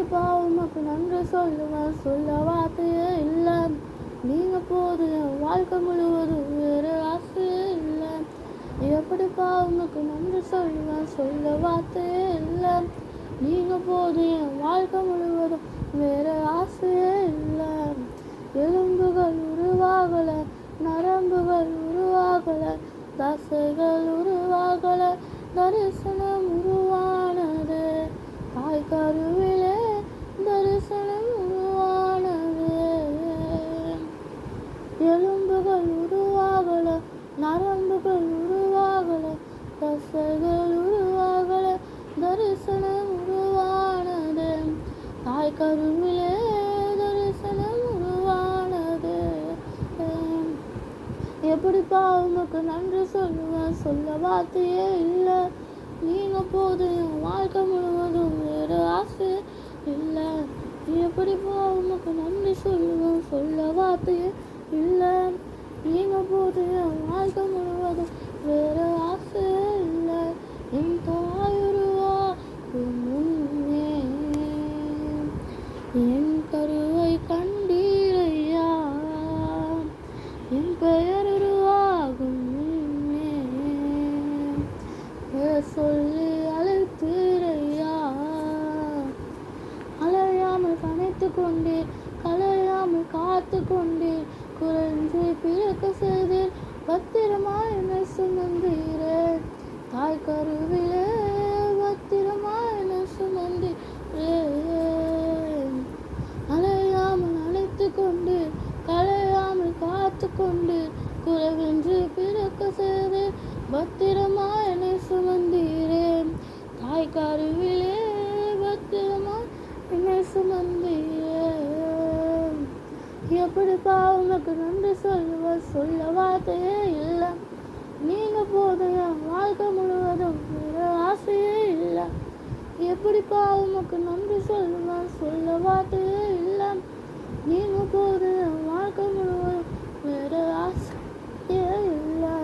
உமக்கு நன்றி சொல்லுவேன், சொல்ல வார்த்தையே இல்லை. நீங்க போது என் வாழ்க்கை முழுவதும் வேறு ஆசையே இல்லை. எப்படிப்பா உமக்கு நன்றி சொல்லுவேன், சொல்ல வார்த்தையே இல்லை. நீங்க போது என் வாழ்க்கை முழுவதும் வேறு ஆசையே இல்லை. எலும்புகள் உருவாகல, நரம்புகள் உருவாகல, தசைகள் உருவாகல, தரிசனம் உருவானது. தாய் கருவிலே தரிசனம் உருவானது. எலும்புகள் உருவாகல, நரம்புகள் உருவாகல, தசைகள் உருவாகல, தரிசனம் உருவானது. தாய் கருவிலே தரிசனம் உருவானது. எப்படிப்பா உமக்கு நன்றி சொல்லுவேன், சொல்ல வார்த்தையே இல்லை. நீங்க போது என் வாழ்க்கை முழுவதும் வேறு ஆசை இல்லை. எப்படிப்பா உமக்கு நன்றி சொல்லுவேன், சொல்ல வார்த்தையே இல்லை. நீங்க போது என் வாழ்க்கை முழுவதும் வேறு ஆசை இல்லை. என் தாயுருவாக்கு முன்னே என் கருவை கண்டீரையா, என் பெயர் உருவாகும் முன்னே சொல்லி அழைத்தீரையா. அலையாமல் கனைத்து கொண்டீர், கலையாமல் காத்து கொண்டீர், குறைஞ்சு பிறக்க செய்தீர், பத்திரமாய் என்னை சுமந்தீரே. தாய் கருவிலே பத்திரமாய் என்னை சுமந்தீரே. அலையாமல் அழைத்து கொண்டீர், கலையாமல் காத்து கொண்டீர், குறைவின்றி பிறக்க செய்தீர், பத்திரமாய் என்னை சுமந்தீரே. தாய் கருவிலே பத்திரமாய் என்னை சுமந்தீரே. எப்படிப்பா உமக்கு நன்றி சொல்லுவேன், சொல்ல வார்த்தையே இல்லை. நீங்க போது என் வாழ்க்கை முழுவதும் வேறு ஆசையே இல்லை. எப்படிப்பா உமக்கு நன்றி சொல்லுவேன், சொல்ல வார்த்தையே இல்லை. நீங்க போது என் வாழ்க்கை முழுவதும் வேறு ஆசையே இல்லை.